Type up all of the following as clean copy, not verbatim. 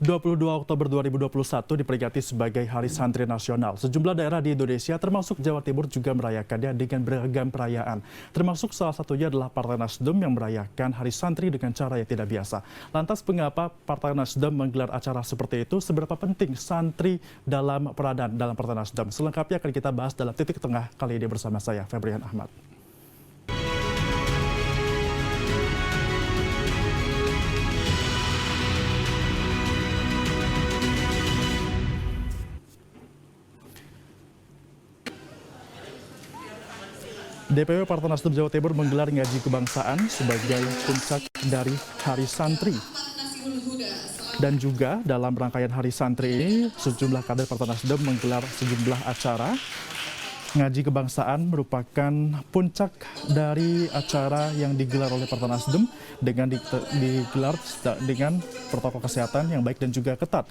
22 Oktober 2021 diperingati sebagai Hari Santri Nasional. Sejumlah daerah di Indonesia termasuk Jawa Timur juga merayakannya dengan beragam perayaan. Termasuk salah satunya adalah Partai Nasdem yang merayakan Hari Santri dengan cara yang tidak biasa. Lantas mengapa Partai Nasdem menggelar acara seperti itu? Seberapa penting santri dalam peranan dalam Partai Nasdem? Selengkapnya akan kita bahas dalam Titik Tengah kali ini bersama saya, Febrian Ahmad. DPW Partai Nasdem Jawa Timur menggelar ngaji kebangsaan sebagai puncak dari Hari Santri. Dan juga dalam rangkaian Hari Santri ini, sejumlah kader Partai Nasdem menggelar sejumlah acara. Ngaji kebangsaan merupakan puncak dari acara yang digelar oleh Partai Nasdem dengan digelar dengan protokol kesehatan yang baik dan juga ketat.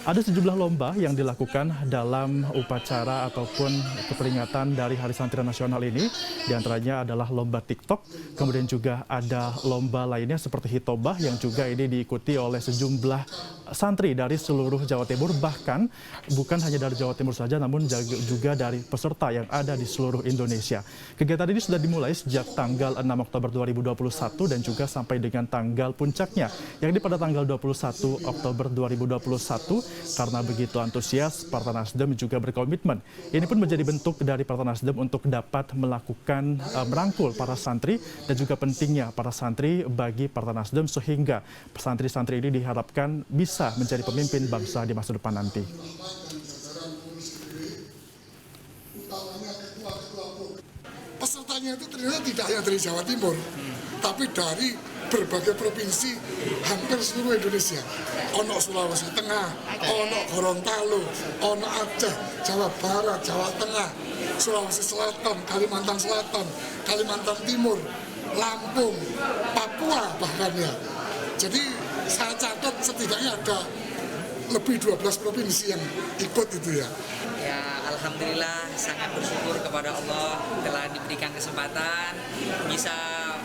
Ada sejumlah lomba yang dilakukan dalam upacara ataupun keperingatan dari Hari Santri Nasional ini. Di antaranya adalah lomba TikTok, kemudian juga ada lomba lainnya seperti hitobah yang juga ini diikuti oleh sejumlah santri dari seluruh Jawa Timur. Bahkan bukan hanya dari Jawa Timur saja, namun juga dari peserta yang ada di seluruh Indonesia. Kegiatan ini sudah dimulai sejak tanggal 6 Oktober 2021 dan juga sampai dengan tanggal puncaknya, yakni pada tanggal 21 Oktober 2021. Karena begitu antusias, Partai Nasdem juga berkomitmen. Ini pun menjadi bentuk dari Partai Nasdem untuk dapat melakukan merangkul para santri dan juga pentingnya para santri bagi Partai Nasdem sehingga santri-santri ini diharapkan bisa menjadi pemimpin bangsa di masa depan nanti. Pesertanya itu ternyata tidak hanya dari Jawa Timur, tapi dari berbagai provinsi hampir seluruh Indonesia. Ono Sulawesi Tengah, ono Gorontalo, ono Aceh, Jawa Barat, Jawa Tengah, Sulawesi Selatan, Kalimantan Selatan, Kalimantan Timur, Lampung, Papua bahkan ya. Jadi saya catat setidaknya ada lebih 12 provinsi yang ikut itu ya. Ya, alhamdulillah sangat bersyukur kepada Allah telah diberikan kesempatan bisa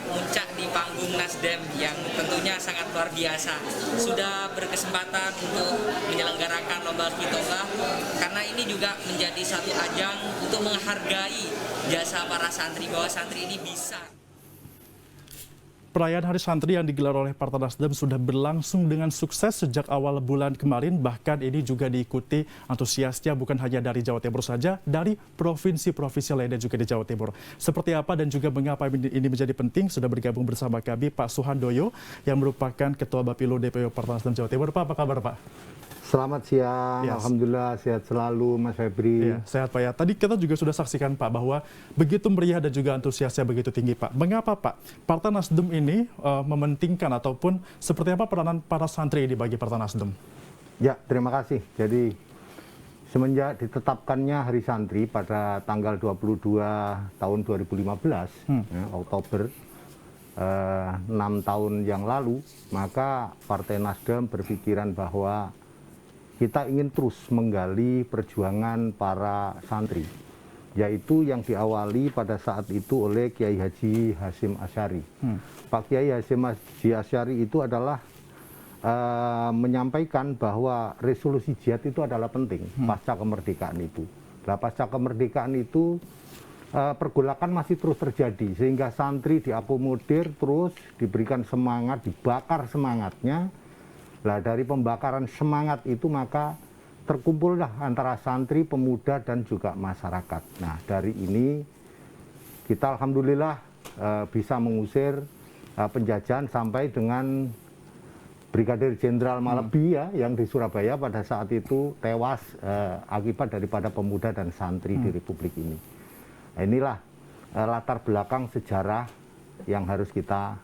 puncak di panggung Nasdem yang tentunya sangat luar biasa. Sudah berkesempatan untuk menyelenggarakan lomba hitobah karena ini juga menjadi satu ajang untuk menghargai jasa para santri, bahwa santri ini bisa. Perayaan Hari Santri yang digelar oleh Partai Nasdem sudah berlangsung dengan sukses sejak awal bulan kemarin. Bahkan ini juga diikuti antusiasnya bukan hanya dari Jawa Timur saja, dari provinsi-provinsi lainnya juga di Jawa Timur. Seperti apa dan juga mengapa ini menjadi penting, sudah bergabung bersama kami Pak Suhandoyo yang merupakan Ketua Bapilu DPW Partai Nasdem Jawa Timur. Pak, apa kabar Pak? Selamat siang, yes. Alhamdulillah sehat selalu Mas Febri. Ya, sehat Pak ya. Tadi kita juga sudah saksikan Pak bahwa begitu meriah dan juga antusiasnya begitu tinggi Pak. Mengapa Pak Partai Nasdem ini mementingkan ataupun seperti apa peranan para santri ini bagi Partai Nasdem? Ya, terima kasih. Jadi semenjak ditetapkannya Hari Santri pada tanggal 22 tahun 2015, ya, Oktober, 6 tahun yang lalu, maka Partai Nasdem berpikiran bahwa kita ingin terus menggali perjuangan para santri, yaitu yang diawali pada saat itu oleh Kiai Haji Hasyim Asy'ari. Pak Kiai Hasyim Asy'ari itu adalah menyampaikan bahwa resolusi jihad itu adalah penting pasca kemerdekaan itu. Nah, pasca kemerdekaan itu pergolakan masih terus terjadi, sehingga santri diakomodir terus, diberikan semangat, dibakar semangatnya. Nah, dari pembakaran semangat itu maka terkumpullah antara santri, pemuda, dan juga masyarakat. Nah, dari ini kita alhamdulillah bisa mengusir penjajahan sampai dengan Brigadir Jenderal Malebi ya, yang di Surabaya pada saat itu tewas akibat daripada pemuda dan santri di Republik ini. Nah, inilah latar belakang sejarah yang harus kita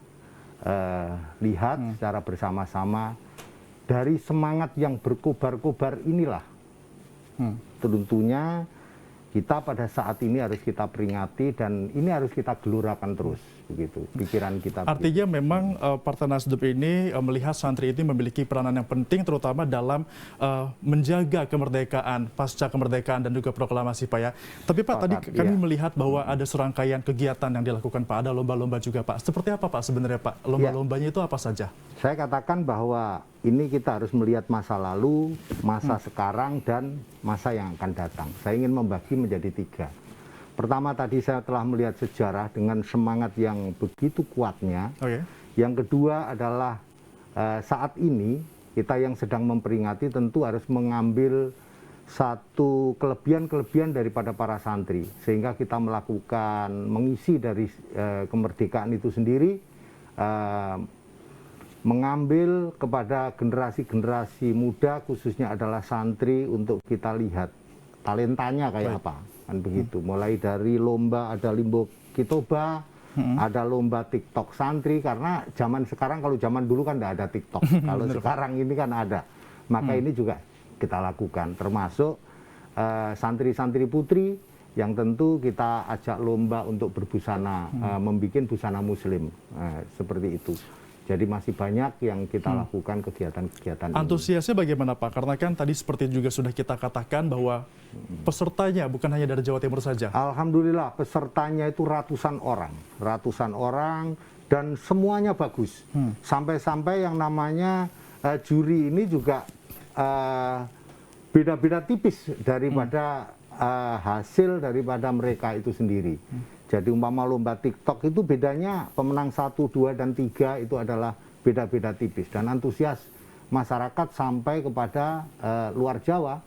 lihat secara bersama-sama. Dari semangat yang berkobar-kobar inilah tentunya kita pada saat ini harus kita peringati dan ini harus kita gelurakan terus, begitu pikiran kita. Artinya memang Partai Nasdem ini melihat santri ini memiliki peranan yang penting terutama dalam menjaga kemerdekaan, pasca kemerdekaan dan juga proklamasi Pak ya. Tapi Pak, tadi kami melihat bahwa ada serangkaian kegiatan yang dilakukan Pak, ada lomba-lomba juga Pak. Seperti apa Pak sebenarnya Pak? Lomba-lombanya itu apa saja? Saya katakan bahwa ini kita harus melihat masa lalu, masa sekarang, dan masa yang akan datang. Saya ingin membagi menjadi 3. Pertama tadi saya telah melihat sejarah dengan semangat yang begitu kuatnya. Yang kedua adalah saat ini kita yang sedang memperingati tentu harus mengambil satu kelebihan-kelebihan daripada para santri, sehingga kita mengisi dari kemerdekaan itu sendiri, mengambil kepada generasi-generasi muda, khususnya adalah santri, untuk kita lihat talentanya kayak apa, kan begitu. Mulai dari lomba, ada Limbo Kitoba, ada lomba TikTok santri, karena zaman sekarang, kalau zaman dulu kan tidak ada TikTok, kalau sekarang ini kan ada, maka ini juga kita lakukan, termasuk santri-santri putri yang tentu kita ajak lomba untuk berbusana, membuat busana muslim, seperti itu. Jadi masih banyak yang kita lakukan kegiatan-kegiatan. Antusiasnya bagaimana Pak? Karena kan tadi seperti juga sudah kita katakan bahwa pesertanya bukan hanya dari Jawa Timur saja. Alhamdulillah pesertanya itu ratusan orang dan semuanya bagus. Sampai-sampai yang namanya juri ini juga beda-beda tipis daripada hasil daripada mereka itu sendiri. Jadi umpama lomba TikTok itu bedanya pemenang 1, 2, dan 3 itu adalah beda-beda tipis. Dan antusias masyarakat sampai kepada luar Jawa.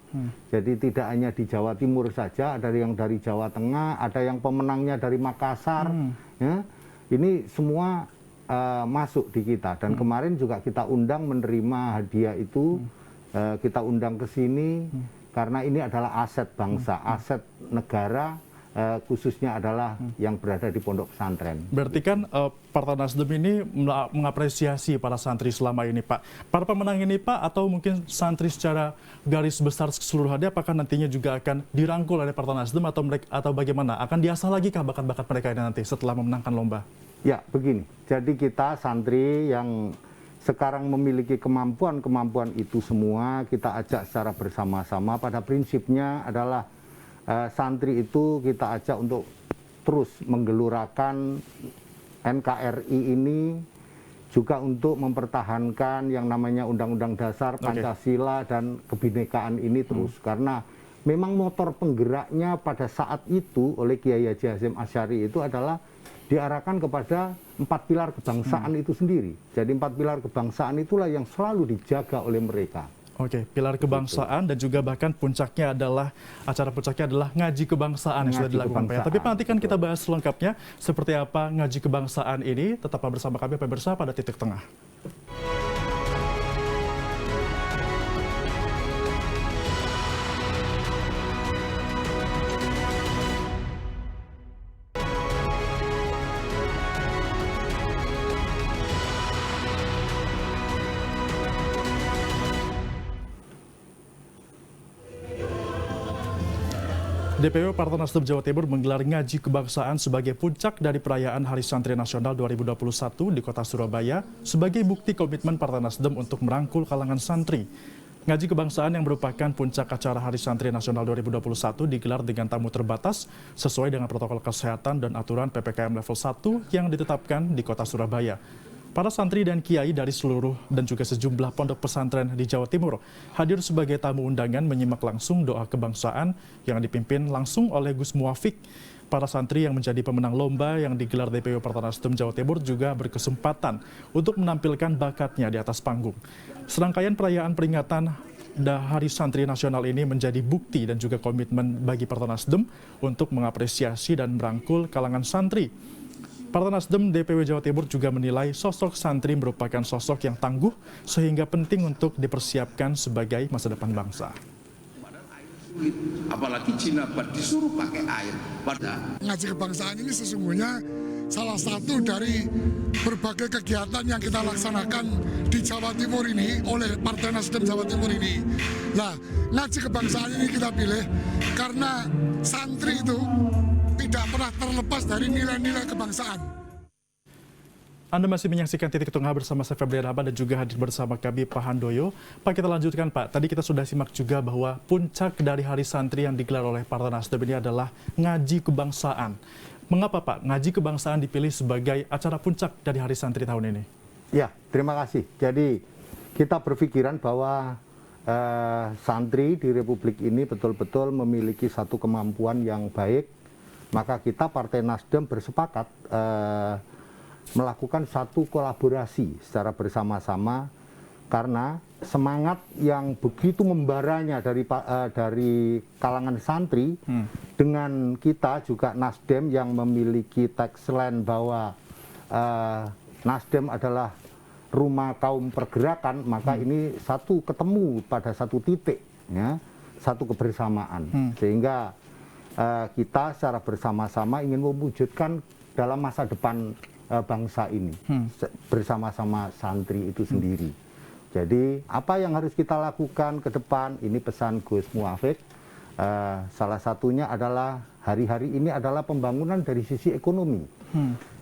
Jadi tidak hanya di Jawa Timur saja, ada yang dari Jawa Tengah, ada yang pemenangnya dari Makassar. Ya. Ini semua masuk di kita. Dan kemarin juga kita undang menerima hadiah itu, kita undang ke sini, karena ini adalah aset bangsa, aset negara, khususnya adalah yang berada di pondok pesantren. Berarti kan Partai Nasdem ini mengapresiasi para santri selama ini Pak. Para pemenang ini Pak, atau mungkin santri secara garis besar keseluruhannya, apakah nantinya juga akan dirangkul oleh Partai Nasdem atau bagaimana? Akan diasah lagi kah bakat-bakat mereka ini nanti setelah memenangkan lomba? Ya, begini. Jadi kita santri yang sekarang memiliki kemampuan itu semua, kita ajak secara bersama-sama. Pada prinsipnya adalah santri itu kita ajak untuk terus menggelurakan NKRI ini, juga untuk mempertahankan yang namanya Undang-Undang Dasar, Pancasila, dan kebinekaan ini terus. Karena memang motor penggeraknya pada saat itu oleh Kiai Haji Hasyim Asy'ari itu adalah diarahkan kepada 4 pilar kebangsaan itu sendiri. Jadi 4 pilar kebangsaan itulah yang selalu dijaga oleh mereka. Oke, pilar kebangsaan dan juga bahkan puncaknya adalah, acara puncaknya adalah ngaji kebangsaan yang sudah dilakukan Pak. Tapi nanti kan kita bahas selengkapnya seperti apa ngaji kebangsaan ini. Tetaplah bersama kami pemirsa pada Titik Tengah. DPW Partai Nasdem Jawa Timur menggelar ngaji kebangsaan sebagai puncak dari perayaan Hari Santri Nasional 2021 di Kota Surabaya sebagai bukti komitmen Partai Nasdem untuk merangkul kalangan santri. Ngaji kebangsaan yang merupakan puncak acara Hari Santri Nasional 2021 digelar dengan tamu terbatas sesuai dengan protokol kesehatan dan aturan PPKM level 1 yang ditetapkan di Kota Surabaya. Para santri dan kiai dari seluruh dan juga sejumlah pondok pesantren di Jawa Timur hadir sebagai tamu undangan menyimak langsung doa kebangsaan yang dipimpin langsung oleh Gus Muwafiq. Para santri yang menjadi pemenang lomba yang digelar DPW Partai Nasdem Jawa Timur juga berkesempatan untuk menampilkan bakatnya di atas panggung. Serangkaian perayaan peringatan Hari Santri Nasional ini menjadi bukti dan juga komitmen bagi Partai Nasdem untuk mengapresiasi dan merangkul kalangan santri. Partai Nasdem DPW Jawa Timur juga menilai sosok santri merupakan sosok yang tangguh sehingga penting untuk dipersiapkan sebagai masa depan bangsa. Apalagi jinabat disuruh pakai air. Ngaji kebangsaan ini sesungguhnya salah satu dari berbagai kegiatan yang kita laksanakan di Jawa Timur ini oleh Partai Nasdem Jawa Timur ini. Nah, ngaji kebangsaan ini kita pilih karena santri itu tidak pernah terlepas dari nilai-nilai kebangsaan. Anda masih menyaksikan Titik Tengah bersama saya Febrian Rahman dan juga hadir bersama kami Pak Handoyo. Pak, kita lanjutkan Pak. Tadi kita sudah simak juga bahwa puncak dari Hari Santri yang digelar oleh Partai Nasdem ini adalah ngaji kebangsaan. Mengapa Pak ngaji kebangsaan dipilih sebagai acara puncak dari Hari Santri tahun ini? Ya, terima kasih. Jadi kita berpikiran bahwa santri di Republik ini betul-betul memiliki satu kemampuan yang baik, maka kita Partai Nasdem bersepakat melakukan satu kolaborasi secara bersama-sama, karena semangat yang begitu membaranya dari kalangan santri dengan kita juga Nasdem yang memiliki tagline bahwa Nasdem adalah rumah kaum pergerakan, maka ini satu ketemu pada satu titik, ya, satu kebersamaan, sehingga kita secara bersama-sama ingin mewujudkan dalam masa depan bangsa ini bersama-sama santri itu sendiri. Jadi apa yang harus kita lakukan ke depan, ini pesan Gus Muafik, salah satunya adalah hari-hari ini adalah pembangunan dari sisi ekonomi.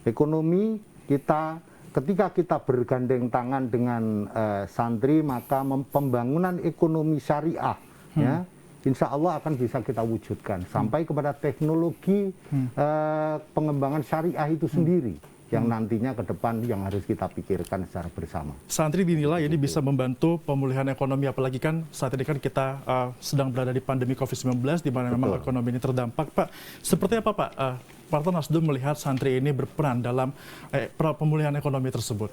Ekonomi kita, ketika kita bergandeng tangan dengan santri, maka pembangunan ekonomi syariah, ya, insya Allah akan bisa kita wujudkan sampai kepada teknologi pengembangan syariah itu sendiri yang nantinya ke depan yang harus kita pikirkan secara bersama. Santri dinilai ini bisa membantu pemulihan ekonomi, apalagi kan saat ini kan kita sedang berada di pandemi COVID-19 di mana memang ekonomi ini terdampak. Pak, seperti apa Pak Partai Nasdem melihat santri ini berperan dalam pemulihan ekonomi tersebut?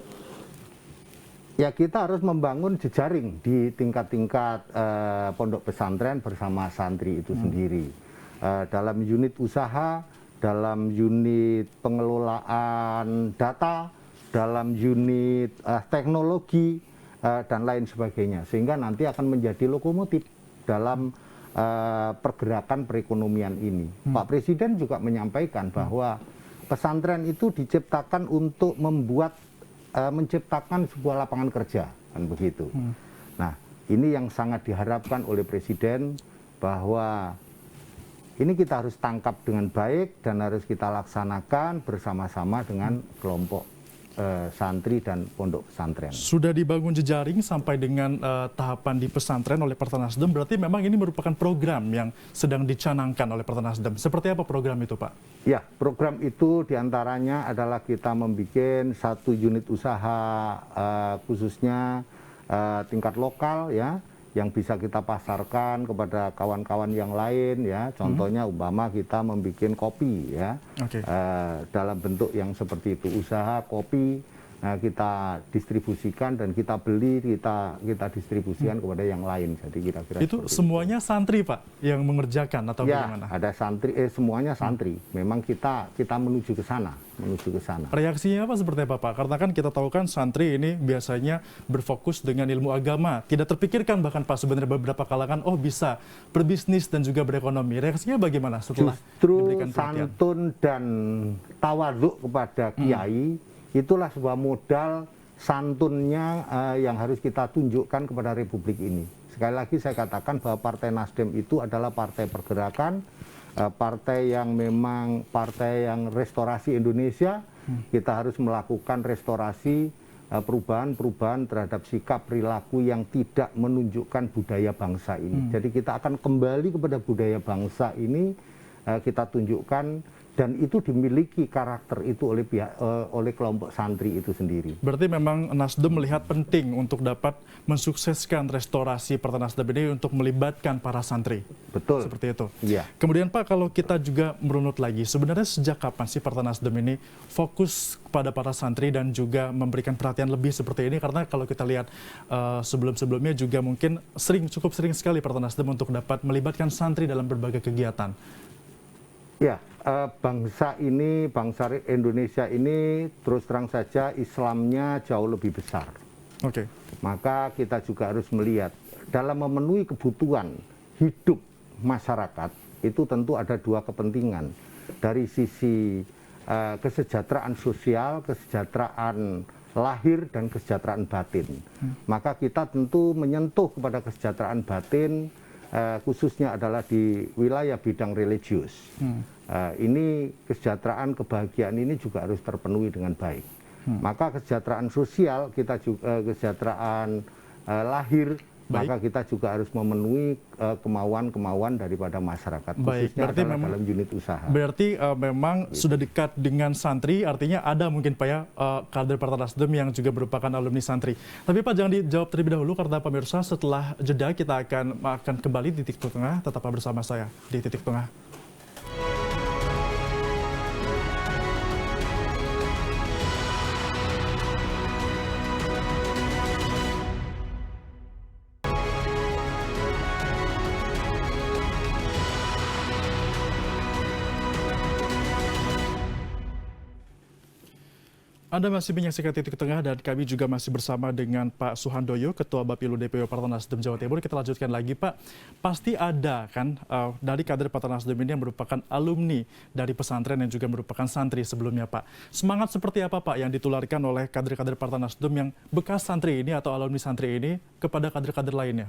Ya, kita harus membangun jejaring di tingkat-tingkat pondok pesantren bersama santri itu sendiri. Dalam unit usaha, dalam unit pengelolaan data, dalam unit teknologi, dan lain sebagainya. Sehingga nanti akan menjadi lokomotif dalam pergerakan perekonomian ini. Pak Presiden juga menyampaikan bahwa pesantren itu diciptakan untuk menciptakan sebuah lapangan kerja, kan begitu. Nah, ini yang sangat diharapkan oleh Presiden, bahwa ini kita harus tangkap dengan baik dan harus kita laksanakan bersama-sama dengan kelompok santri dan pondok pesantren. Sudah dibangun jejaring sampai dengan tahapan di pesantren oleh Partai Nasdem, berarti memang ini merupakan program yang sedang dicanangkan oleh Partai Nasdem. Seperti apa program itu, Pak? Ya, program itu diantaranya adalah kita membuat satu unit usaha khususnya tingkat lokal, ya, yang bisa kita pasarkan kepada kawan-kawan yang lain, ya. Contohnya umpama kita membuat kopi, ya, dalam bentuk yang seperti itu, usaha kopi. Nah, kita distribusikan dan kita beli, kita distribusikan kepada yang lain. Jadi kira-kira itu semuanya santri, Pak, yang mengerjakan atau ya, bagaimana? Ada santri, semuanya santri. Memang kita menuju ke sana, Reaksinya apa seperti apa, Pak? Karena kan kita tahu kan santri ini biasanya berfokus dengan ilmu agama. Tidak terpikirkan bahkan Pak sebenarnya beberapa kalangan bisa berbisnis dan juga berekonomi. Reaksinya bagaimana setelah diberikan perhatian? Santun dan tawaduk kepada kiai itulah sebuah modal santunnya yang harus kita tunjukkan kepada Republik ini. Sekali lagi saya katakan bahwa Partai Nasdem itu adalah partai pergerakan, partai yang memang partai yang restorasi Indonesia. Kita harus melakukan restorasi, perubahan-perubahan terhadap sikap perilaku yang tidak menunjukkan budaya bangsa ini. Jadi kita akan kembali kepada budaya bangsa ini, kita tunjukkan, dan itu dimiliki karakter itu oleh kelompok santri itu sendiri. Berarti memang Nasdem melihat penting untuk dapat mensukseskan restorasi Partai Nasdem ini untuk melibatkan para santri. Betul. Seperti itu. Iya. Kemudian Pak, kalau kita juga merunut lagi, sebenarnya sejak kapan sih Partai Nasdem ini fokus kepada para santri dan juga memberikan perhatian lebih seperti ini? Karena kalau kita lihat sebelum-sebelumnya juga mungkin cukup sering sekali Partai Nasdem untuk dapat melibatkan santri dalam berbagai kegiatan. Ya, bangsa Indonesia ini terus terang saja Islamnya jauh lebih besar. Oke. Maka kita juga harus melihat dalam memenuhi kebutuhan hidup masyarakat itu tentu ada dua kepentingan. Dari sisi kesejahteraan sosial, kesejahteraan lahir, dan kesejahteraan batin. Maka kita tentu menyentuh kepada kesejahteraan batin, khususnya adalah di wilayah bidang religius. Ini kesejahteraan, kebahagiaan ini juga harus terpenuhi dengan baik. Maka kesejahteraan sosial kita juga, kesejahteraan lahir maka kita juga harus memenuhi kemauan-kemauan daripada masyarakat, Baik, khususnya berarti adalah memang, dalam unit usaha. Berarti memang sudah dekat dengan santri, artinya ada mungkin Pak ya kader Partai Nasdem yang juga merupakan alumni santri. Tapi Pak jangan dijawab terlebih dahulu karena pemirsa setelah jeda kita akan kembali di Titik Tengah, tetaplah bersama saya di Titik Tengah. Anda masih menyaksikan Titik Tengah dan kami juga masih bersama dengan Pak Suhandoyo, Ketua Bapilu DPW Partai Nasdem Jawa Timur. Kita lanjutkan lagi Pak, pasti ada kan dari kader Partai Nasdem ini yang merupakan alumni dari pesantren yang juga merupakan santri sebelumnya Pak. Semangat seperti apa Pak yang ditularkan oleh kader-kader Partai Nasdem yang bekas santri ini atau alumni santri ini kepada kader-kader lainnya?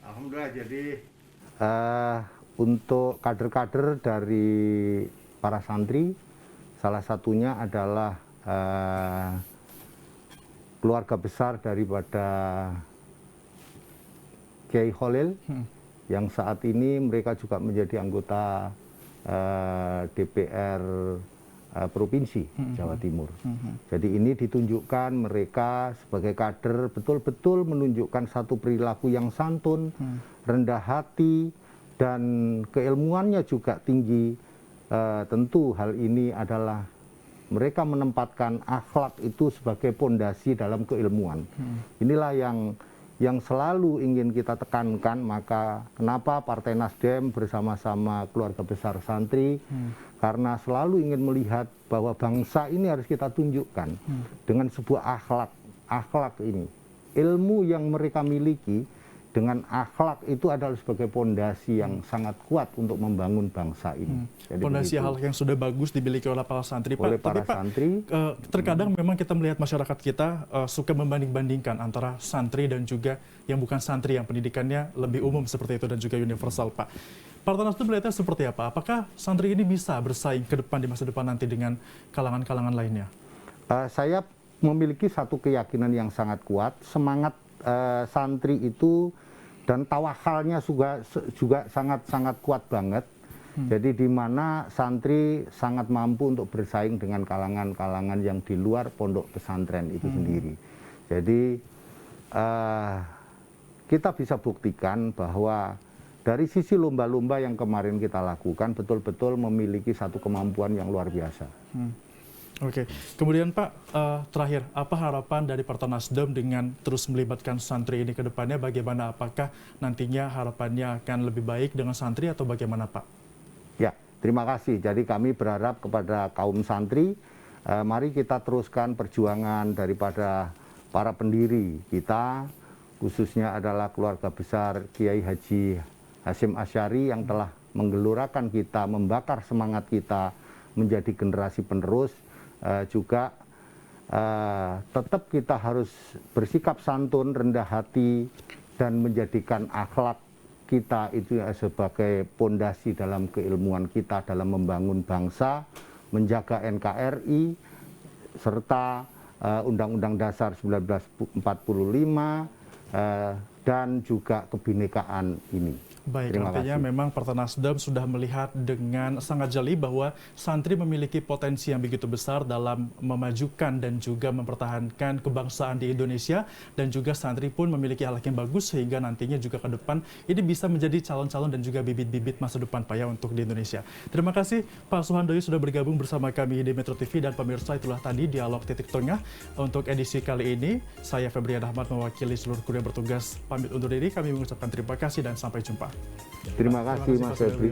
Alhamdulillah, jadi untuk kader-kader dari para santri, salah satunya adalah keluarga besar daripada Kiai Khalil yang saat ini mereka juga menjadi anggota DPR Provinsi Jawa Timur. Jadi ini ditunjukkan mereka sebagai kader betul-betul menunjukkan satu perilaku yang santun, rendah hati, dan keilmuannya juga tinggi. Tentu hal ini adalah mereka menempatkan akhlak itu sebagai pondasi dalam keilmuan. Inilah yang selalu ingin kita tekankan, maka kenapa Partai Nasdem bersama-sama keluarga besar santri, karena selalu ingin melihat bahwa bangsa ini harus kita tunjukkan dengan sebuah akhlak ini. Ilmu yang mereka miliki dengan akhlak itu adalah sebagai pondasi yang sangat kuat untuk membangun bangsa ini. Pondasi hal yang sudah bagus dimiliki oleh para santri, Pak. Oleh para Tapi Pak, santri, terkadang memang kita melihat masyarakat kita suka membanding-bandingkan antara santri dan juga yang bukan santri, yang pendidikannya lebih umum seperti itu dan juga universal, Pak. Partai Nasdem melihatnya seperti apa? Apakah santri ini bisa bersaing ke depan di masa depan nanti dengan kalangan-kalangan lainnya? Saya memiliki satu keyakinan yang sangat kuat, semangat santri itu dan tawakalnya juga sangat kuat banget. Jadi di mana santri sangat mampu untuk bersaing dengan kalangan-kalangan yang di luar pondok pesantren itu sendiri. Jadi kita bisa buktikan bahwa dari sisi lomba-lomba yang kemarin kita lakukan betul-betul memiliki satu kemampuan yang luar biasa. Oke, kemudian Pak, terakhir, apa harapan dari Partai Nasdem dengan terus melibatkan santri ini ke depannya? Bagaimana, apakah nantinya harapannya akan lebih baik dengan santri atau bagaimana Pak? Ya, terima kasih. Jadi kami berharap kepada kaum santri, mari kita teruskan perjuangan daripada para pendiri kita, khususnya adalah keluarga besar Kiai Haji Hasyim Asy'ari yang telah menggelurakan kita, membakar semangat kita menjadi generasi penerus. Juga tetap kita harus bersikap santun, rendah hati, dan menjadikan akhlak kita itu sebagai pondasi dalam keilmuan kita dalam membangun bangsa, menjaga NKRI, serta Undang-Undang Dasar 1945, dan juga kebinekaan ini. Baik, artinya memang Partai Nasdem sudah melihat dengan sangat jeli bahwa santri memiliki potensi yang begitu besar dalam memajukan dan juga mempertahankan kebangsaan di Indonesia, dan juga santri pun memiliki hal yang bagus sehingga nantinya juga ke depan ini bisa menjadi calon-calon dan juga bibit-bibit masa depan Pak ya untuk di Indonesia. Terima kasih Pak Suhandoyo sudah bergabung bersama kami di Metro TV, dan pemirsa itulah tadi dialog Titik Tengah untuk edisi kali ini. Saya Febrian Ahmad mewakili seluruh kru yang bertugas pamit undur diri. Kami mengucapkan terima kasih dan sampai jumpa. Terima kasih Mas Febri.